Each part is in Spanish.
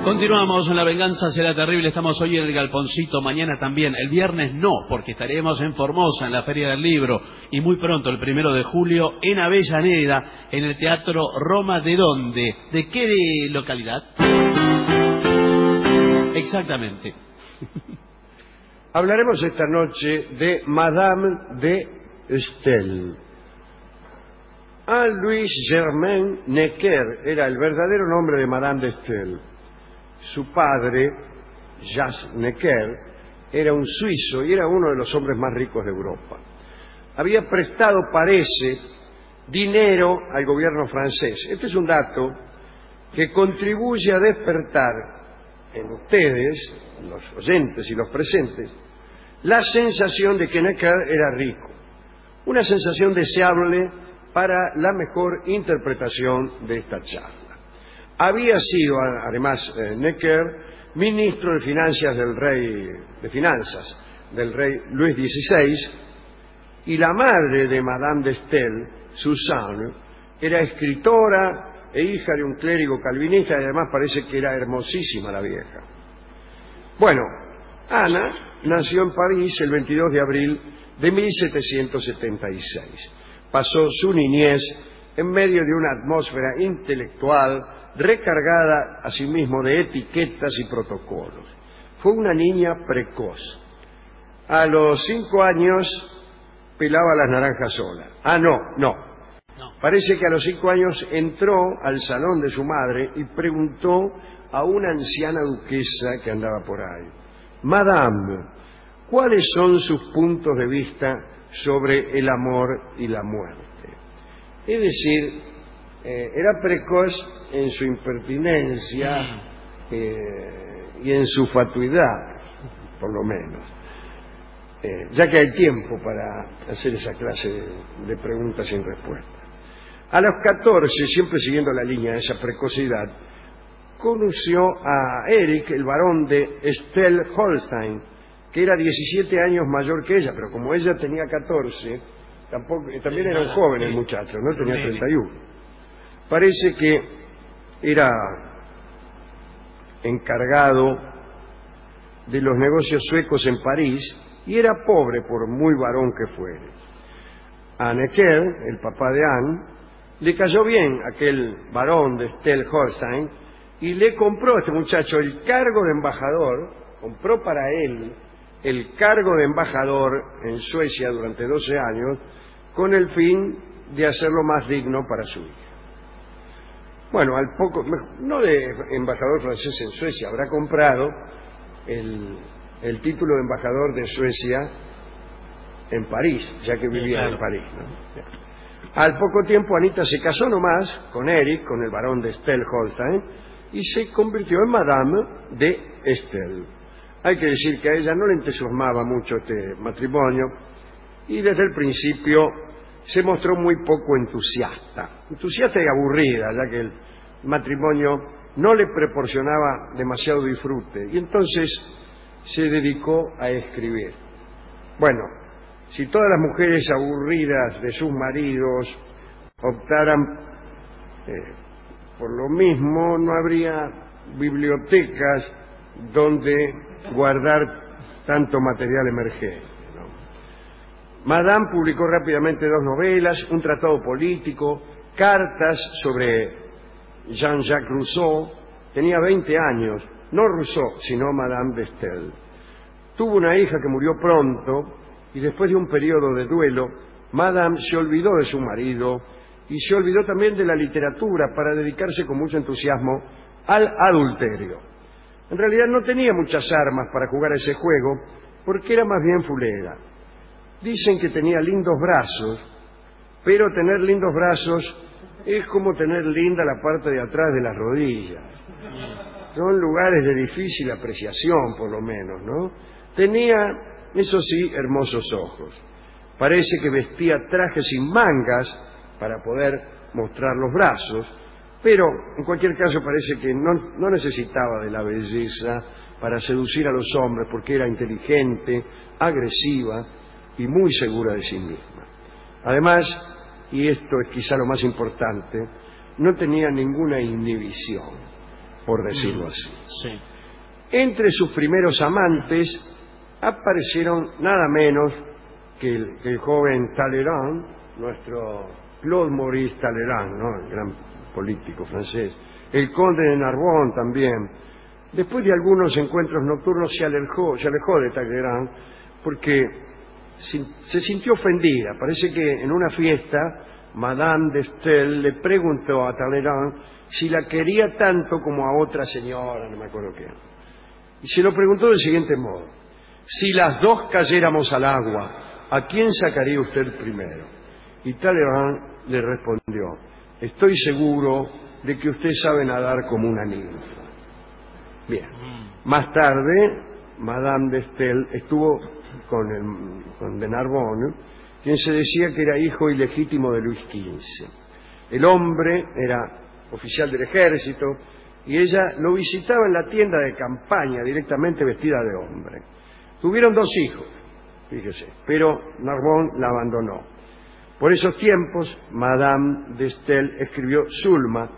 Continuamos, La venganza será terrible. Estamos hoy en el Galponcito, mañana también. El viernes no, porque estaremos en Formosa, en la Feria del Libro. Y muy pronto, el 1 de julio, en Avellaneda, en el Teatro Roma. ¿De dónde? ¿De qué localidad? Exactamente. Hablaremos esta noche de Madame de Staël. Louis Germain Necker era el verdadero nombre de Madame de Staël. Su padre, Jacques Necker, era un suizo y era uno de los hombres más ricos de Europa. Había prestado, parece, dinero al gobierno francés. Este es un dato que contribuye a despertar en ustedes, los oyentes y los presentes, la sensación de que Necker era rico. Una sensación deseable para la mejor interpretación de esta charla. Había sido, además, Necker, ministro de Finanzas del rey Luis XVI, y la madre de Madame de Staël, Suzanne, era escritora e hija de un clérigo calvinista, y además parece que era hermosísima la vieja. Bueno, Ana nació en París el 22 de abril de 1776. Pasó su niñez en medio de una atmósfera intelectual recargada asimismo de etiquetas y protocolos. Fue una niña precoz. A los 5 años pelaba las naranjas sola. No. Parece que a los 5 años entró al salón de su madre y preguntó a una anciana duquesa que andaba por ahí: Madame, ¿cuáles son sus puntos de vista sobre el amor y la muerte? Es decir, era precoz en su impertinencia y en su fatuidad, por lo menos, ya que hay tiempo para hacer esa clase de preguntas sin respuesta. A los 14, siempre siguiendo la línea de esa precocidad, conoció a Eric, el barón de Staël-Holstein, que era 17 años mayor que ella, pero como ella tenía 14, también era un joven el muchacho, ¿no? Tenía 31. Parece que era encargado de los negocios suecos en París y era pobre por muy varón que fuere. A Necker, el papá de Anne, le cayó bien aquel varón de Staël-Holstein y le compró a este muchacho el cargo de embajador, compró para él el cargo de embajador en Suecia durante 12 años con el fin de hacerlo más digno para su hija. Bueno, al poco, no de embajador francés en Suecia, habrá comprado el título de embajador de Suecia en París, ya que vivía en París, ¿no? Al poco tiempo Anita se casó nomás con Eric, con el barón de Staël-Holstein, y se convirtió en Madame de Staël. Hay que decir que a ella no le entusiasmaba mucho este matrimonio y desde el principio se mostró muy poco entusiasta y aburrida, ya que el matrimonio no le proporcionaba demasiado disfrute, y entonces se dedicó a escribir. Bueno, si todas las mujeres aburridas de sus maridos optaran por lo mismo, no habría bibliotecas donde guardar tanto material emergente, ¿no? Madame publicó rápidamente 2 novelas, un tratado político, cartas sobre Jean-Jacques Rousseau. Tenía 20 años, no Rousseau, sino Madame de Staël. Tuvo una hija que murió pronto y después de un periodo de duelo, Madame se olvidó de su marido y se olvidó también de la literatura para dedicarse con mucho entusiasmo al adulterio. En realidad no tenía muchas armas para jugar a ese juego porque era más bien fulera. Dicen que tenía lindos brazos, pero tener lindos brazos es como tener linda la parte de atrás de las rodillas. Son lugares de difícil apreciación, por lo menos, ¿no? Tenía, eso sí, hermosos ojos. Parece que vestía trajes sin mangas para poder mostrar los brazos, pero en cualquier caso parece que no necesitaba de la belleza para seducir a los hombres, porque era inteligente, agresiva y muy segura de sí misma. Además, y esto es quizá lo más importante, no tenía ninguna inhibición. por decirlo así. Sí. Entre sus primeros amantes aparecieron nada menos que el joven Talleyrand, nuestro Claude Maurice Talleyrand, ¿no? El gran político francés, el conde de Narbonne también. Después de algunos encuentros nocturnos se alejó de Talleyrand porque se sintió ofendida. Parece que en una fiesta Madame de Staël le preguntó a Talleyrand si la quería tanto como a otra señora, no me acuerdo qué. Y se lo preguntó del siguiente modo: si las dos cayéramos al agua, ¿a quién sacaría usted primero? Y Talleyrand le respondió: estoy seguro de que usted sabe nadar como una ninfa. Bien. Más tarde, Madame de Staël estuvo con de Narbonne, quien se decía que era hijo ilegítimo de Luis XV. El hombre era oficial del ejército y ella lo visitaba en la tienda de campaña directamente vestida de hombre. Tuvieron 2 hijos, fíjese, pero Narbonne la abandonó. Por esos tiempos, Madame de Staël escribió Zulma,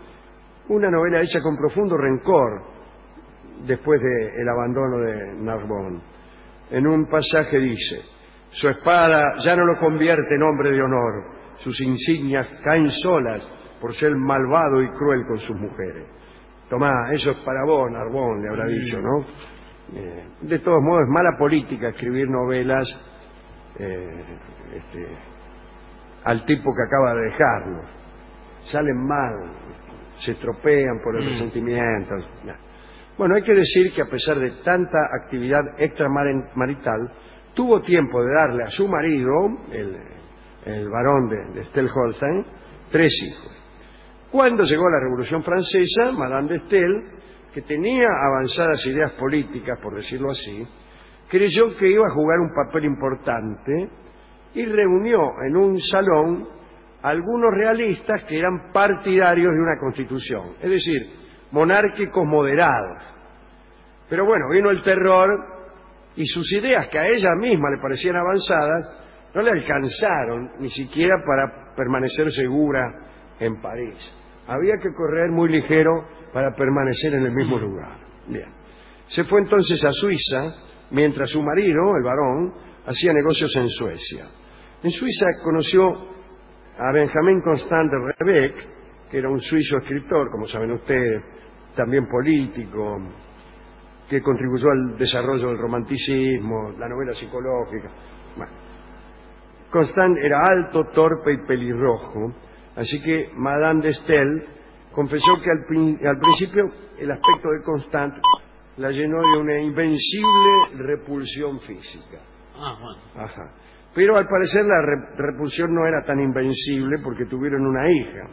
una novela hecha con profundo rencor después del abandono de Narbonne. En un pasaje dice: su espada ya no lo convierte en hombre de honor, sus insignias caen solas por ser malvado y cruel con sus mujeres. Tomá, eso es para vos, Narbonne, le habrá dicho, ¿no? De todos modos, es mala política escribir novelas al tipo que acaba de dejarlo. Salen mal, se estropean por el resentimiento. Bueno, hay que decir que a pesar de tanta actividad extramarital, tuvo tiempo de darle a su marido, el barón de Staël-Holstein, 3 hijos. Cuando llegó la Revolución Francesa, Madame de Staël, que tenía avanzadas ideas políticas, por decirlo así, creyó que iba a jugar un papel importante y reunió en un salón a algunos realistas que eran partidarios de una constitución, es decir, monárquicos moderados. Pero bueno, vino el terror y sus ideas, que a ella misma le parecían avanzadas, no le alcanzaron ni siquiera para permanecer segura en París. Había que correr muy ligero para permanecer en el mismo lugar. Bien. Se fue entonces a Suiza, mientras su marido, el barón, hacía negocios en Suecia. En Suiza conoció a Benjamin Constant de Rebecque, que era un suizo escritor, como saben ustedes, también político, que contribuyó al desarrollo del romanticismo, la novela psicológica. Bueno, Constant era alto, torpe y pelirrojo, así que Madame de Staël confesó que al principio el aspecto de Constant la llenó de una invencible repulsión física. Bueno. Ajá. Pero al parecer la repulsión no era tan invencible porque tuvieron una hija.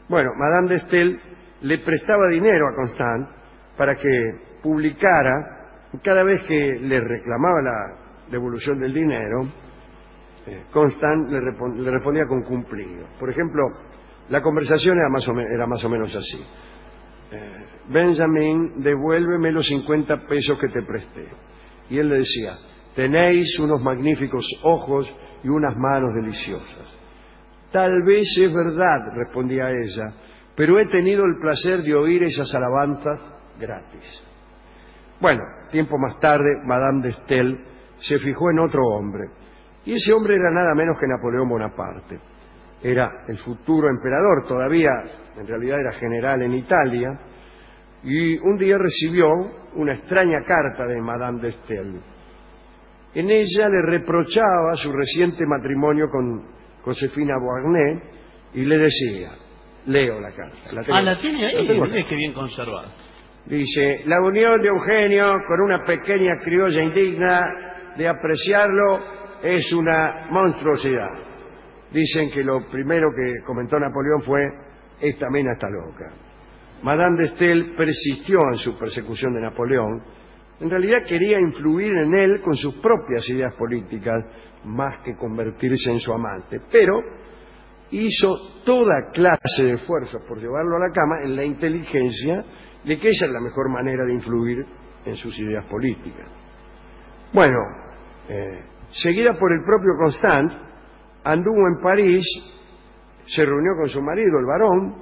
Bueno, Madame de Staël le prestaba dinero a Constant para que publicara. Cada vez que le reclamaba la devolución del dinero, Constant le respondía con cumplido. Por ejemplo, la conversación era más o menos así: Benjamin, devuélveme los 50 pesos que te presté. Y él le decía: tenéis unos magníficos ojos y unas manos deliciosas. Tal vez es verdad, respondía ella, pero he tenido el placer de oír esas alabanzas gratis. Bueno, tiempo más tarde, Madame de Staël se fijó en otro hombre, y ese hombre era nada menos que Napoleón Bonaparte. Era el futuro emperador, todavía en realidad era general en Italia, y un día recibió una extraña carta de Madame de Staël. En ella le reprochaba su reciente matrimonio con Josefina Beauharnais y le decía, leo la carta. La tiene ahí, es que bien conservada. Dice: la unión de Eugenio con una pequeña criolla indigna de apreciarlo es una monstruosidad. Dicen que lo primero que comentó Napoleón fue: esta mina está loca. Madame de Staël persistió en su persecución de Napoleón. En realidad quería influir en él con sus propias ideas políticas, más que convertirse en su amante. Pero hizo toda clase de esfuerzos por llevarlo a la cama en la inteligencia de que esa es la mejor manera de influir en sus ideas políticas. Bueno, seguida por el propio Constant, anduvo en París, se reunió con su marido, el barón,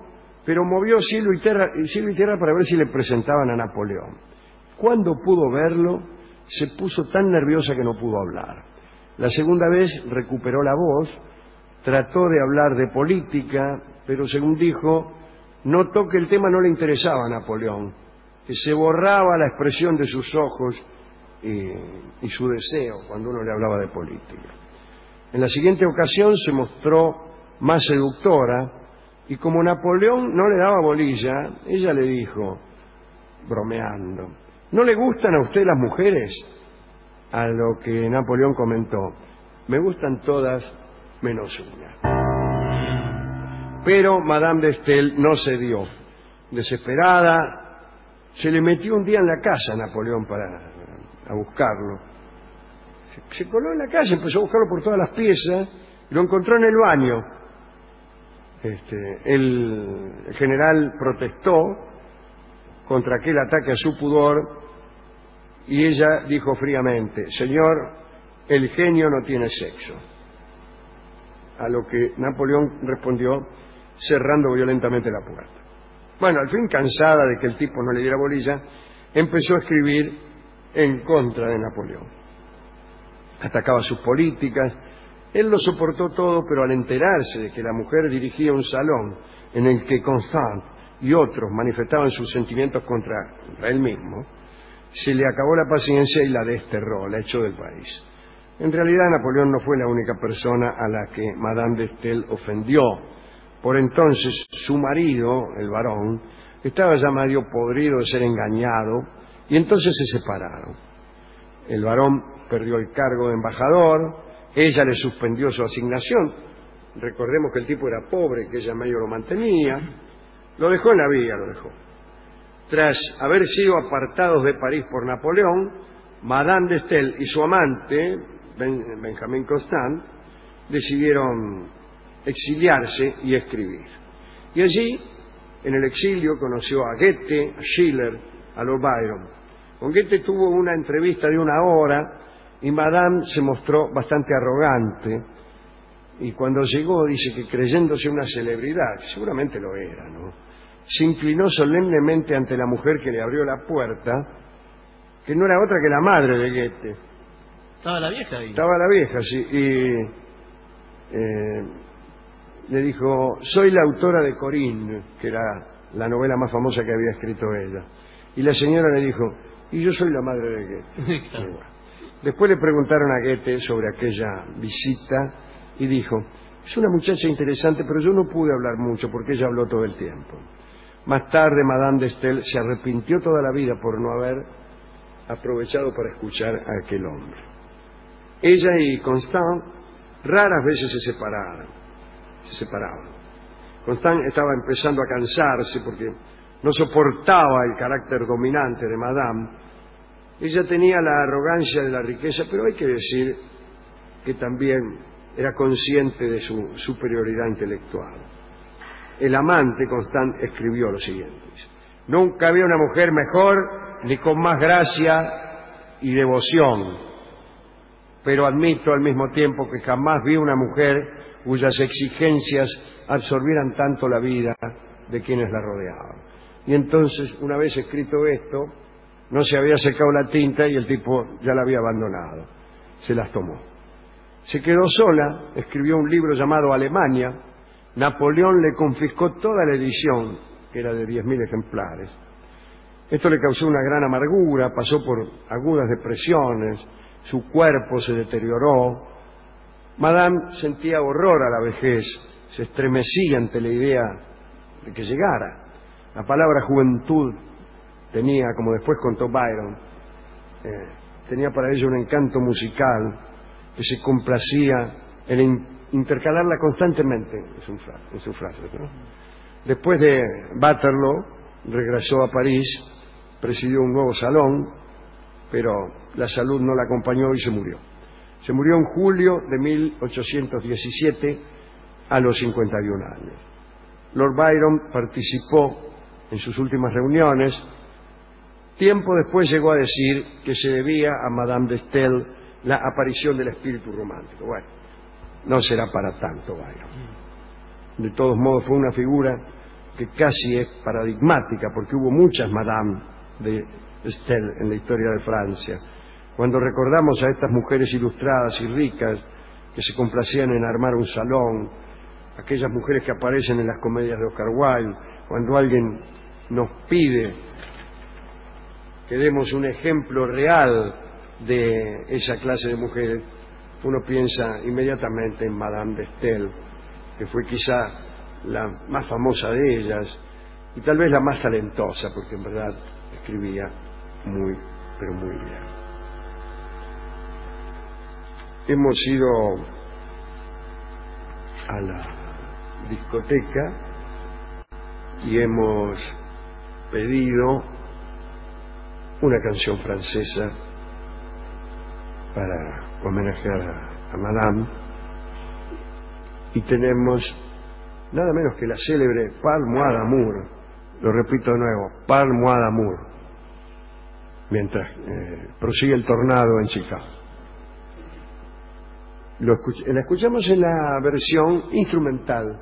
pero movió cielo y tierra para ver si le presentaban a Napoleón. Cuando pudo verlo, se puso tan nerviosa que no pudo hablar. La segunda vez recuperó la voz, trató de hablar de política, pero según dijo, notó que el tema no le interesaba a Napoleón, que se borraba la expresión de sus ojos y su deseo cuando uno le hablaba de política. En la siguiente ocasión se mostró más seductora y como Napoleón no le daba bolilla, ella le dijo, bromeando, ¿no le gustan a usted las mujeres? A lo que Napoleón comentó, me gustan todas menos una. Pero Madame de Staël no cedió. Desesperada, se le metió un día en la casa a Napoleón a buscarlo. Se coló en la casa, empezó a buscarlo por todas las piezas, y lo encontró en el baño. El general protestó contra aquel ataque a su pudor, y ella dijo fríamente, señor, el genio no tiene sexo. A lo que Napoleón respondió cerrando violentamente la puerta. Bueno, al fin, cansada de que el tipo no le diera bolilla, empezó a escribir en contra de Napoleón. Atacaba sus políticas. Él lo soportó todo, pero al enterarse de que la mujer dirigía un salón en el que Constant y otros manifestaban sus sentimientos contra él mismo, se le acabó la paciencia y la desterró, la echó del país. En realidad, Napoleón no fue la única persona a la que Madame de Staël ofendió. Por entonces, su marido, el barón, estaba ya medio podrido de ser engañado, y entonces se separaron. El barón perdió el cargo de embajador, ella le suspendió su asignación. Recordemos que el tipo era pobre, que ella medio lo mantenía. Lo dejó en la vía, lo dejó. Tras haber sido apartados de París por Napoleón, Madame de Staël y su amante, Benjamin Constant, decidieron exiliarse y escribir. Y allí, en el exilio, conoció a Goethe, a Schiller, a Lord Byron. Con Goethe tuvo una entrevista de 1 hora y Madame se mostró bastante arrogante. Y cuando llegó, dice que creyéndose una celebridad, seguramente lo era, ¿no?, se inclinó solemnemente ante la mujer que le abrió la puerta, que no era otra que la madre de Goethe. ¿Estaba la vieja ahí? Estaba la vieja, sí. Y le dijo, soy la autora de Corinne, que era la novela más famosa que había escrito ella. Y la señora le dijo, y yo soy la madre de Goethe. Claro. Bueno. Después le preguntaron a Goethe sobre aquella visita y dijo, es una muchacha interesante, pero yo no pude hablar mucho porque ella habló todo el tiempo. Más tarde, Madame de Staël se arrepintió toda la vida por no haber aprovechado para escuchar a aquel hombre. Ella y Constant raras veces se separaban. Constant estaba empezando a cansarse porque no soportaba el carácter dominante de Madame. Ella tenía la arrogancia de la riqueza, pero hay que decir que también era consciente de su superioridad intelectual. El amante, Constant, escribió lo siguiente: nunca había una mujer mejor ni con más gracia y devoción, pero admito al mismo tiempo que jamás vi una mujer cuyas exigencias absorbieran tanto la vida de quienes la rodeaban. Y entonces, una vez escrito esto, no se había secado la tinta y el tipo ya la había abandonado. Se las tomó. Se quedó sola, escribió un libro llamado Alemania. Napoleón le confiscó toda la edición, que era de 10.000 ejemplares. Esto le causó una gran amargura, pasó por agudas depresiones, su cuerpo se deterioró. Madame sentía horror a la vejez, se estremecía ante la idea de que llegara. La palabra juventud tenía, como después contó Byron, tenía para ella un encanto musical que se complacía en intercalarla constantemente en sus frases, ¿no? Después de Waterloo, regresó a París, presidió un nuevo salón, pero la salud no la acompañó y se murió. Se murió en julio de 1817 a los 51 años. Lord Byron participó en sus últimas reuniones. Tiempo después llegó a decir que se debía a Madame de Staël la aparición del espíritu romántico. Bueno, no será para tanto, Byron. De todos modos, fue una figura que casi es paradigmática, porque hubo muchas Madame de Staël en la historia de Francia. Cuando recordamos a estas mujeres ilustradas y ricas que se complacían en armar un salón, aquellas mujeres que aparecen en las comedias de Oscar Wilde, cuando alguien nos pide que demos un ejemplo real de esa clase de mujeres, uno piensa inmediatamente en Madame de Staël, que fue quizá la más famosa de ellas y tal vez la más talentosa, porque en verdad escribía muy, pero muy bien. Hemos ido a la discoteca y hemos pedido una canción francesa para homenajear a Madame, y tenemos nada menos que la célebre Parle-moi d'amour. Lo repito de nuevo, Parle-moi d'amour, mientras prosigue el tornado en Chicago. La escuchamos en la versión instrumental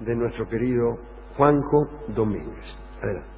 de nuestro querido Juanjo Domínguez. Adelante.